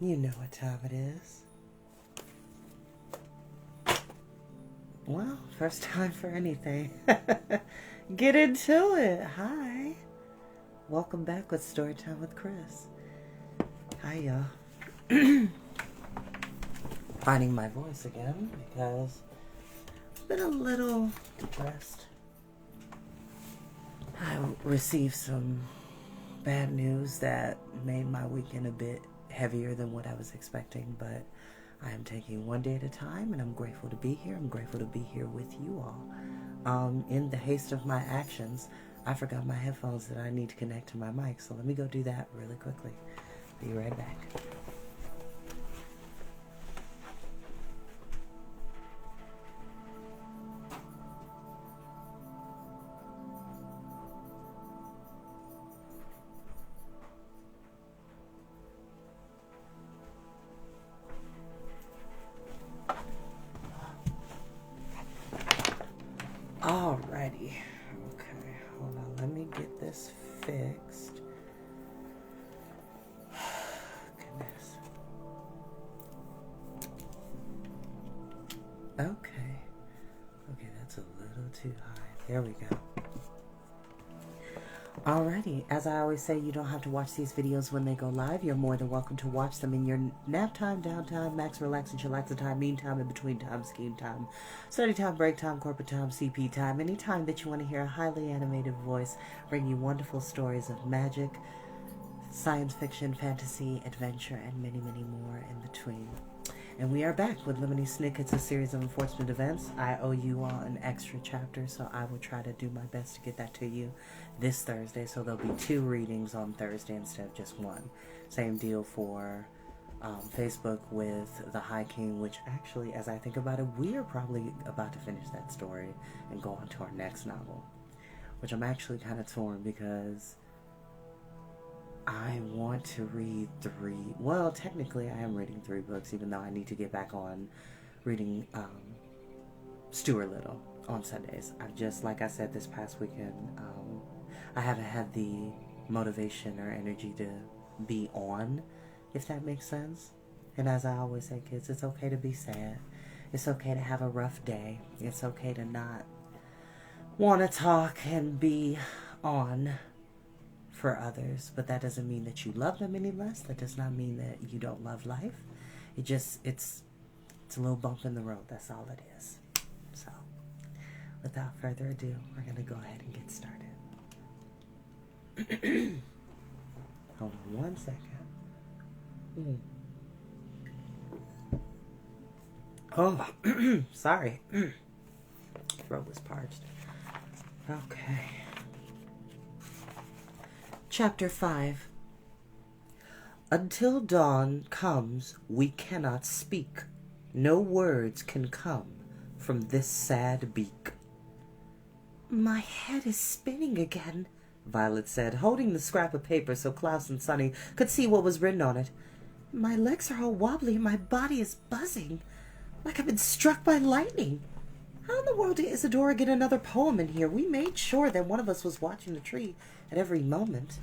You know what time it is. Well, first time for anything. Get into it. Hi. Welcome back with Storytime with Chris. Hi, y'all. Finding my voice again because I've been a little depressed. I received some bad news that made my weekend a bit heavier than what I was expecting, but I am taking one day at a time, and I'm grateful to be here. I'm grateful to be here with you all. In the haste of my actions, I forgot my headphones that I need to connect to my mic, so let me go do that really quickly. Be right back. Alrighty. Okay, hold on. Let me get this fixed. Goodness. Okay, that's a little too high. There we go. Alrighty, as I always say, you don't have to watch these videos when they go live. You're more than welcome to watch them in your nap time, downtime, max relax and chillax time, mean time, in between time, scheme time, study time, break time, corporate time, CP time, any time that you want to hear a highly animated voice bring you wonderful stories of magic, science fiction, fantasy, adventure, and many, many more in between. And we are back with Lemony Snicket's a series of enforcement events. I owe you all an extra chapter, so I will try to do my best to get that to you this Thursday. So there'll be 2 readings on Thursday instead of just 1. Same deal for Facebook with The High King, which actually, as I think about it, we are probably about to finish that story and go on to our next novel. Which I'm actually kind of torn because I want to read 3. Well, technically, I am reading 3 books, even though I need to get back on reading Stuart Little on Sundays. I've just, like I said, this past weekend, I haven't had the motivation or energy to be on, if that makes sense. And as I always say, kids, it's okay to be sad. It's okay to have a rough day. It's okay to not want to talk and be on for others, but that doesn't mean that you love them any less. That does not mean that you don't love life. It's a little bump in the road. That's all it is. So, without further ado, we're going to go ahead and get started. Hold on one second. Oh, sorry. Throat was parched. Okay. Chapter 5. Until dawn comes, we cannot speak. No words can come from this sad beak. My head is spinning again, Violet said, holding the scrap of paper so Klaus and Sunny could see what was written on it. My legs are all wobbly and my body is buzzing, like I've been struck by lightning. How in the world did Isadora get another poem in here? We made sure that one of us was watching the tree at every moment.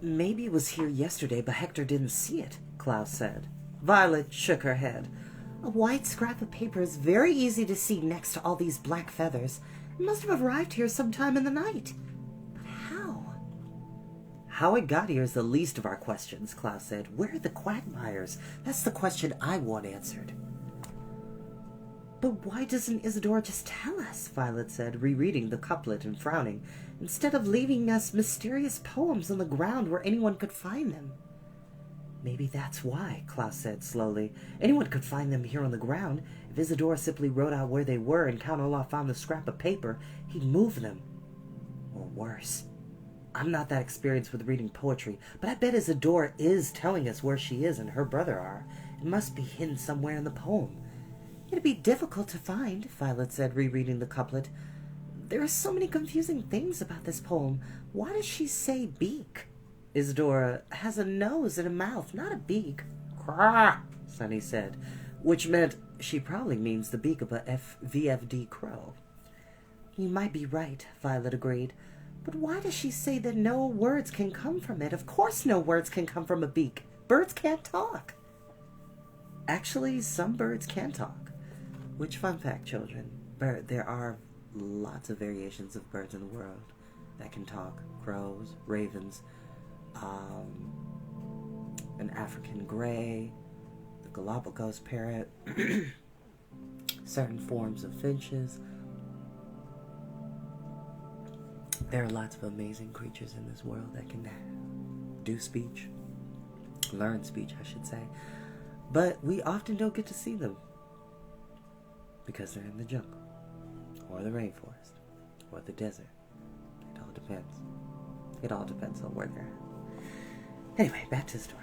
Maybe it was here yesterday, but Hector didn't see it, Klaus said. Violet shook her head. A white scrap of paper is very easy to see next to all these black feathers. It must have arrived here sometime in the night. But how? How it got here is the least of our questions, Klaus said. Where are the quagmires? That's the question I want answered. But why doesn't Isadora just tell us? Violet said, rereading the couplet and frowning, instead of leaving us mysterious poems on the ground where anyone could find them. Maybe that's why, Klaus said slowly. Anyone could find them here on the ground. If Isadora simply wrote out where they were and Count Olaf found the scrap of paper, he'd move them. Or worse. I'm not that experienced with reading poetry, but I bet Isadora is telling us where she is and her brother are. It must be hidden somewhere in the poem. It'd be difficult to find, Violet said, rereading the couplet. There are so many confusing things about this poem. Why does she say beak? Isadora has a nose and a mouth, not a beak. Crah, Sunny said, which meant she probably means the beak of a VFD crow. You might be right, Violet agreed. But why does she say that no words can come from it? Of course no words can come from a beak. Birds can't talk. Actually, some birds can talk. Which, fun fact, children, there are lots of variations of birds in the world that can talk. Crows, ravens, an African gray, the Galapagos parrot, certain forms of finches. There are lots of amazing creatures in this world that can do speech, learn speech, I should say. But we often don't get to see them because they're in the jungle, or the rainforest, or the desert. It all depends. It all depends on where they're at. Anyway, back to the story.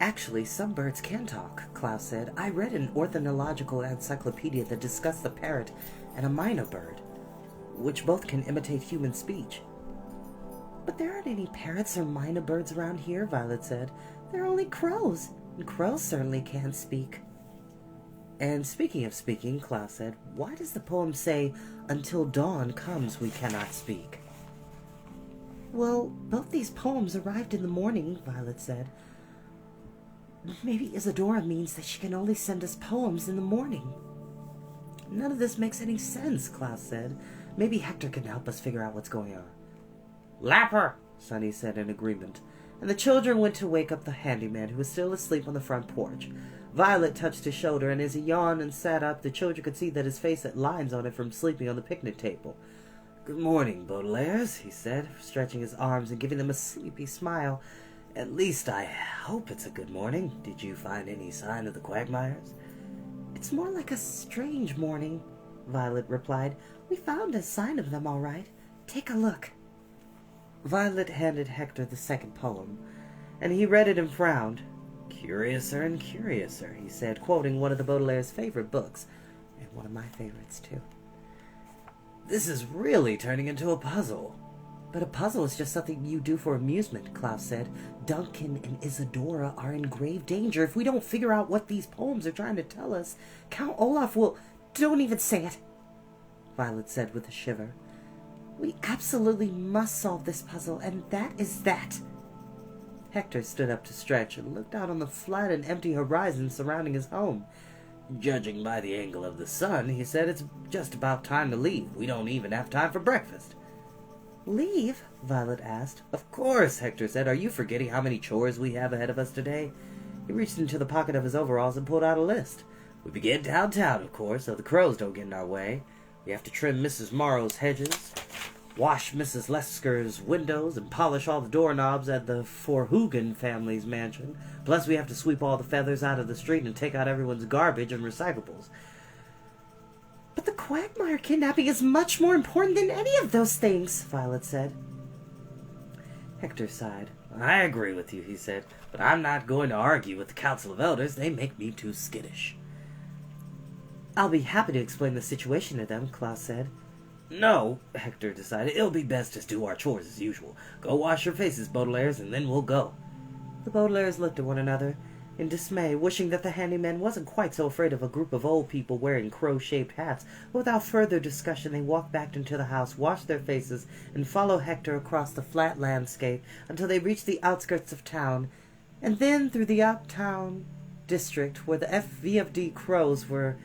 Actually, some birds can talk, Klaus said. I read an ornithological encyclopedia that discussed the parrot and a mynah bird, which both can imitate human speech. But there aren't any parrots or mynah birds around here, Violet said. There are only crows, and crows certainly can speak. And speaking of speaking, Klaus said, why does the poem say, until dawn comes we cannot speak? Well, both these poems arrived in the morning, Violet said. Maybe Isadora means that she can only send us poems in the morning. None of this makes any sense, Klaus said. Maybe Hector can help us figure out what's going on. Lapper, Sonny said in agreement, and the children went to wake up the handyman, who was still asleep on the front porch. Violet touched his shoulder, and as he yawned and sat up, the children could see that his face had lines on it from sleeping on the picnic table. Good morning, Baudelaires, he said, stretching his arms and giving them a sleepy smile. At least I hope it's a good morning. Did you find any sign of the Quagmires? It's more like a strange morning, Violet replied. We found a sign of them, all right. Take a look. Violet handed Hector the second poem, and he read it and frowned. Curiouser and curiouser, he said, quoting one of the Baudelaire's favorite books, and one of my favorites, too. This is really turning into a puzzle. But a puzzle is just something you do for amusement, Klaus said. Duncan and Isadora are in grave danger. If we don't figure out what these poems are trying to tell us, Count Olaf will... Don't even say it, Violet said with a shiver. We absolutely must solve this puzzle, and that is that. Hector stood up to stretch and looked out on the flat and empty horizon surrounding his home. Judging by the angle of the sun, he said, it's just about time to leave. We don't even have time for breakfast. Leave? Violet asked. Of course, Hector said. Are you forgetting how many chores we have ahead of us today? He reached into the pocket of his overalls and pulled out a list. We begin downtown, of course, so the crows don't get in our way. We have to trim Mrs. Morrow's hedges, wash Mrs. Lesker's windows, and polish all the doorknobs at the Forhugen family's mansion. Plus, we have to sweep all the feathers out of the street and take out everyone's garbage and recyclables. But the Quagmire kidnapping is much more important than any of those things, Violet said. Hector sighed. I agree with you, he said, but I'm not going to argue with the Council of Elders. They make me too skittish. I'll be happy to explain the situation to them, Klaus said. No, Hector decided. It'll be best to do our chores as usual. Go wash your faces, Baudelaires, and then we'll go. The Baudelaires looked at one another in dismay, wishing that the handyman wasn't quite so afraid of a group of old people wearing crow-shaped hats. But without further discussion, they walked back into the house, washed their faces, and followed Hector across the flat landscape until they reached the outskirts of town, and then through the uptown district where the VFD crows were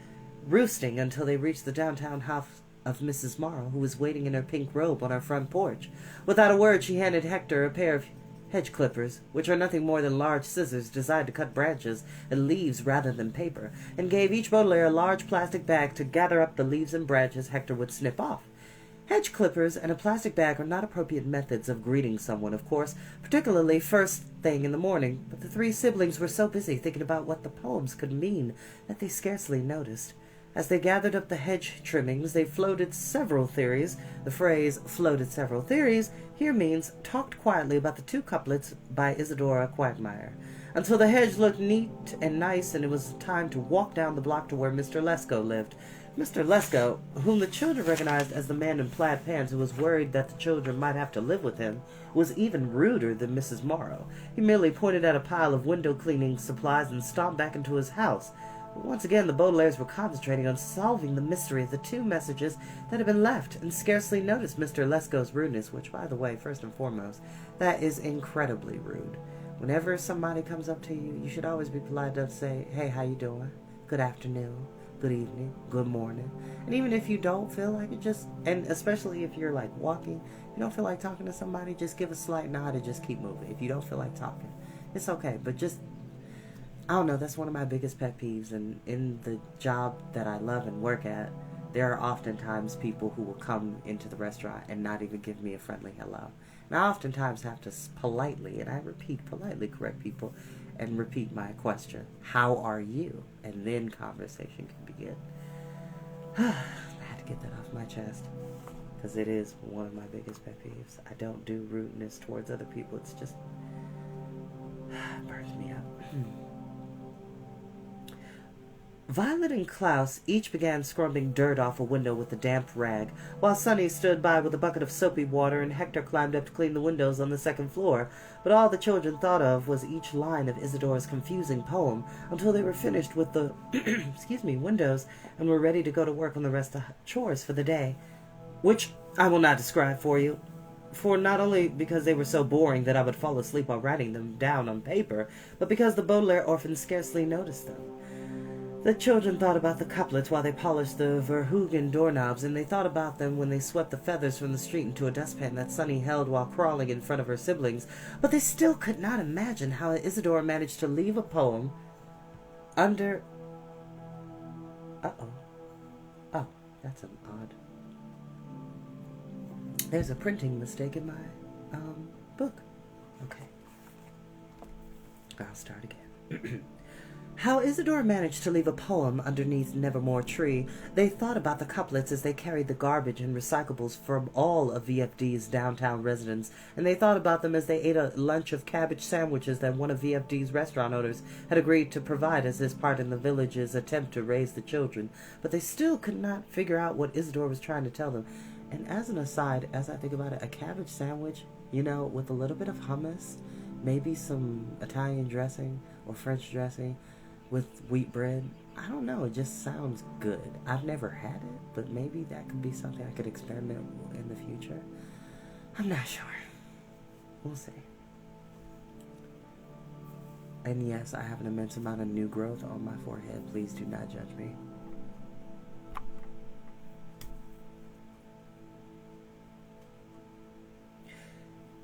roosting until they reached the downtown house of Mrs. Morrow, who was waiting in her pink robe on her front porch. Without a word, she handed Hector a pair of hedge clippers, which are nothing more than large scissors designed to cut branches and leaves rather than paper, and gave each Baudelaire a large plastic bag to gather up the leaves and branches Hector would snip off. Hedge clippers and a plastic bag are not appropriate methods of greeting someone, of course, particularly first thing in the morning, but the three siblings were so busy thinking about what the poems could mean that they scarcely noticed. As they gathered up the hedge trimmings, they floated several theories. The phrase, floated several theories, here means talked quietly about the two couplets by Isadora Quagmire, until the hedge looked neat and nice, and it was time to walk down the block to where Mr. Lesko lived. Mr. Lesko, whom the children recognized as the man in plaid pants who was worried that the children might have to live with him, was even ruder than Mrs. Morrow. He merely pointed at a pile of window-cleaning supplies and stomped back into his house. Once again, the Baudelaires were concentrating on solving the mystery of the two messages that had been left, and scarcely noticed Mr. Lesko's rudeness, which, by the way, first and foremost, that is incredibly rude. Whenever somebody comes up to you, you should always be polite enough to say, hey, how you doing? Good afternoon, good evening, good morning. And even if you don't feel like it, and especially if you're like walking, you don't feel like talking to somebody, just give a slight nod and just keep moving. If you don't feel like talking, it's okay, but I don't know, that's one of my biggest pet peeves, and in the job that I love and work at, there are oftentimes people who will come into the restaurant and not even give me a friendly hello. And I oftentimes have to politely, and I repeat politely, correct people and repeat my question, how are you? And then conversation can begin. I had to get that off my chest, because it is one of my biggest pet peeves. I don't do rudeness towards other people, it's just, it burns me up. Violet and Klaus each began scrubbing dirt off a window with a damp rag, while Sonny stood by with a bucket of soapy water and Hector climbed up to clean the windows on the second floor. But all the children thought of was each line of Isidore's confusing poem until they were finished with the windows and were ready to go to work on the rest of the chores for the day, which I will not describe for you. For not only because they were so boring that I would fall asleep while writing them down on paper, but because the Baudelaire orphans scarcely noticed them. The children thought about the couplets while they polished the Verhoeven doorknobs, and they thought about them when they swept the feathers from the street into a dustpan that Sunny held while crawling in front of her siblings, but they still could not imagine how Isidore managed to leave a poem under... Oh, that's an odd... There's a printing mistake in my, book. Okay. I'll start again. How Isidore managed to leave a poem underneath Nevermore Tree. They thought about the couplets as they carried the garbage and recyclables from all of VFD's downtown residents, and they thought about them as they ate a lunch of cabbage sandwiches that one of VFD's restaurant owners had agreed to provide as his part in the village's attempt to raise the children. But they still could not figure out what Isidore was trying to tell them. And as an aside, as I think about it, a cabbage sandwich, with a little bit of hummus, maybe some Italian dressing or French dressing, with wheat bread. I don't know, it just sounds good. I've never had it, but maybe that could be something I could experiment in the future. I'm not sure. We'll see. And yes, I have an immense amount of new growth on my forehead. Please do not judge me.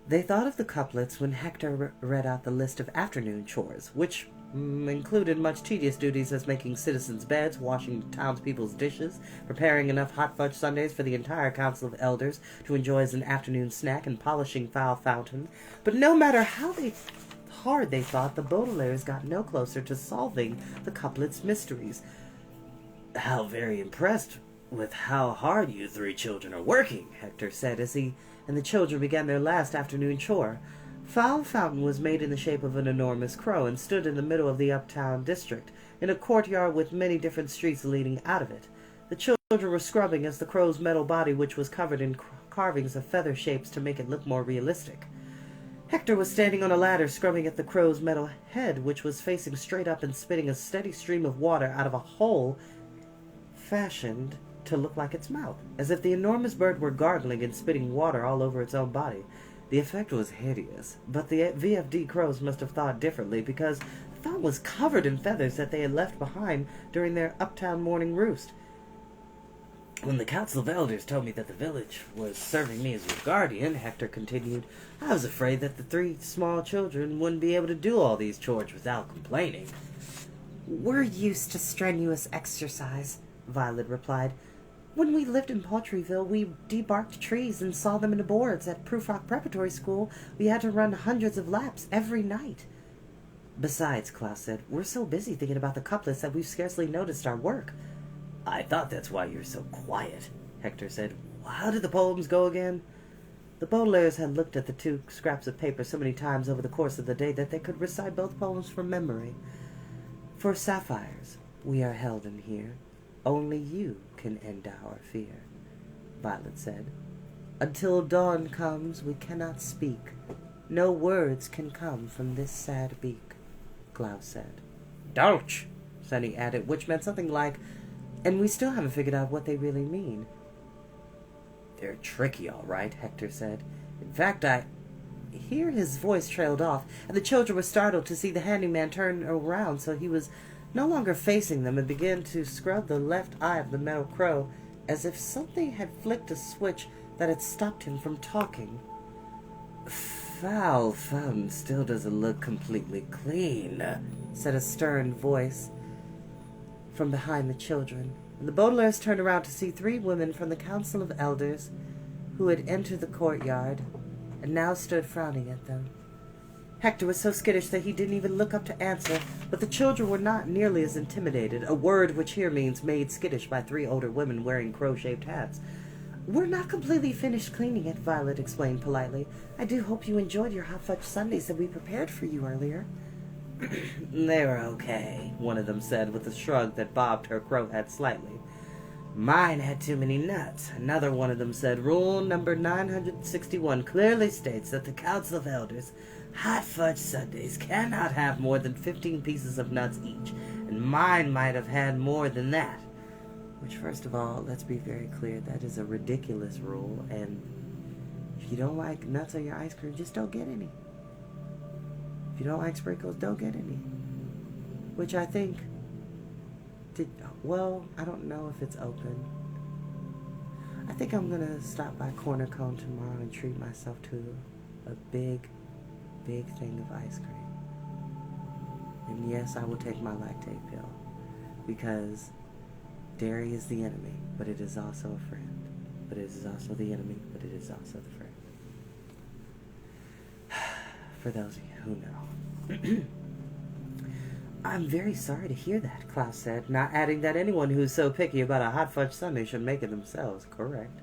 They thought of the couplets when Hector read out the list of afternoon chores, which included much tedious duties as making citizens' beds, washing townspeople's dishes, preparing enough hot fudge sundaes for the entire council of elders to enjoy as an afternoon snack, and polishing foul fountains. But no matter how hard they thought, the Baudelaires got no closer to solving the couplets' mysteries. How very impressed with how hard you three children are working, Hector said as he and the children began their last afternoon chore. Foul Fountain was made in the shape of an enormous crow and stood in the middle of the uptown district, in a courtyard with many different streets leading out of it. The children were scrubbing as the crow's metal body, which was covered in carvings of feather shapes to make it look more realistic. Hector was standing on a ladder scrubbing at the crow's metal head, which was facing straight up and spitting a steady stream of water out of a hole fashioned to look like its mouth, as if the enormous bird were gargling and spitting water all over its own body. The effect was hideous, but the VFD crows must have thought differently, because the fountain was covered in feathers that they had left behind during their uptown morning roost. When the council of elders told me that the village was serving me as your guardian, Hector continued, I was afraid that the three small children wouldn't be able to do all these chores without complaining. We're used to strenuous exercise, Violet replied. When we lived in Paltryville, we debarked trees and saw them into boards. At Proof Rock Preparatory School, we had to run hundreds of laps every night. Besides, Klaus said, we're so busy thinking about the couplets that we've scarcely noticed our work. I thought that's why you're so quiet, Hector said. How did the poems go again? The Baudelaires had looked at the two scraps of paper so many times over the course of the day that they could recite both poems from memory. For sapphires, we are held in here. Only you can end our fear, Violet said. Until dawn comes, we cannot speak. No words can come from this sad beak, Klaus said. Don't, Then he added, which meant something like, and we still haven't figured out what they really mean. They're tricky, all right, Hector said. In fact, Here his voice trailed off, and the children were startled to see the handyman turn around so he was no longer facing them and began to scrub the left eye of the metal crow as if something had flicked a switch that had stopped him from talking. Foul fountain still doesn't look completely clean, said a stern voice from behind the children. And the Baudelaires turned around to see 3 women from the Council of Elders who had entered the courtyard and now stood frowning at them. Hector was so skittish that he didn't even look up to answer, but the children were not nearly as intimidated, a word which here means made skittish by 3 older women wearing crow-shaped hats. We're not completely finished cleaning it, Violet explained politely. I do hope you enjoyed your hot fudge sundaes that we prepared for you earlier. They were okay, one of them said with a shrug that bobbed her crow hat slightly. Mine had too many nuts. Another one of them said, Rule number 961 clearly states that the Council of Elders hot fudge sundaes cannot have more than 15 pieces of nuts each, and mine might have had more than that. Which, first of all, let's be very clear, that is a ridiculous rule, and if you don't like nuts on your ice cream, just don't get any. If you don't like sprinkles, don't get any. Which I think well, I don't know if it's open. I think I'm going to stop by Corner Cone tomorrow and treat myself to a big thing of ice cream. And yes, I will take my lactate pill. Because dairy is the enemy, but it is also a friend. But it is also the enemy, but it is also the friend. For those of you who know. I'm very sorry to hear that, Klaus said, not adding that anyone who's so picky about a hot fudge sundae should make it themselves. Correct.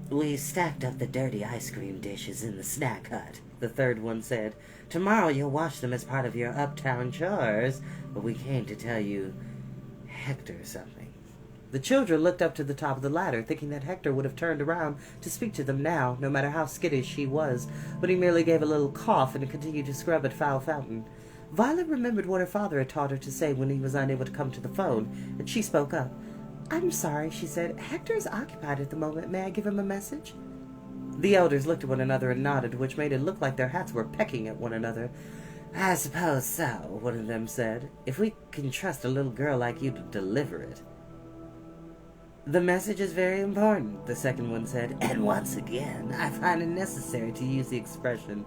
We stacked up the dirty ice cream dishes in the snack hut, the third one said. Tomorrow you'll wash them as part of your uptown chores, but we came to tell you Hector something. The children looked up to the top of the ladder, thinking that Hector would have turned around to speak to them now, no matter how skittish he was, but he merely gave a little cough and continued to scrub at Foul Fountain. Violet remembered what her father had taught her to say when he was unable to come to the phone, and she spoke up. I'm sorry, she said. Hector is occupied at the moment. May I give him a message? The elders looked at one another and nodded, which made it look like their hats were pecking at one another. I suppose so, one of them said. If we can trust a little girl like you to deliver it. The message is very important, the second one said, and once again, I find it necessary to use the expression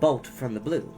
bolt from the blue.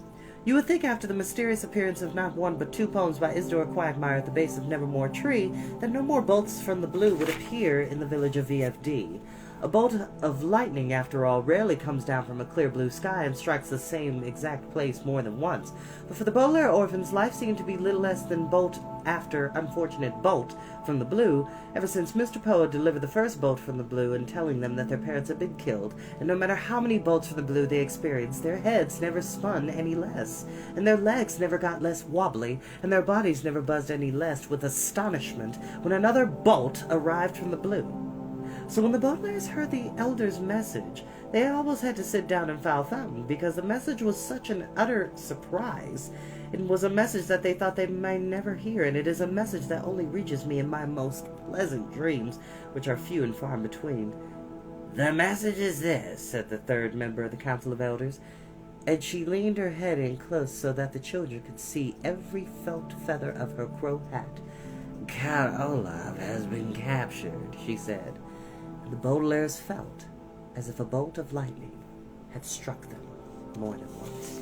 You would think after the mysterious appearance of not 1 but 2 poems by Isidore Quagmire at the base of Nevermore Tree that no more bolts from the blue would appear in the village of VFD. A bolt of lightning, after all, rarely comes down from a clear blue sky and strikes the same exact place more than once. But for the Baudelaire orphans, life seemed to be little less than bolt after unfortunate bolt from the blue, ever since Mr. Poe had delivered the first bolt from the blue and telling them that their parents had been killed, and no matter how many bolts from the blue they experienced, their heads never spun any less, and their legs never got less wobbly, and their bodies never buzzed any less with astonishment when another bolt arrived from the blue. So when the Baudelaires heard the elder's message, they almost had to sit down in Foul Fountain, because the message was such an utter surprise. It was a message that they thought they might never hear, and it is a message that only reaches me in my most pleasant dreams, which are few and far between. The message is this, said the third member of the Council of Elders, and she leaned her head in close so that the children could see every felt feather of her crow hat. Count Olaf has been captured, she said. The Baudelaires felt as if a bolt of lightning had struck them more than once.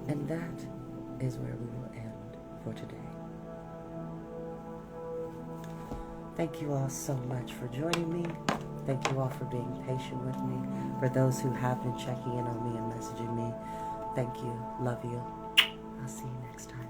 And that is where we will end for today. Thank you all so much for joining me. Thank you all for being patient with me. For those who have been checking in on me and messaging me, thank you. Love you. I'll see you next time.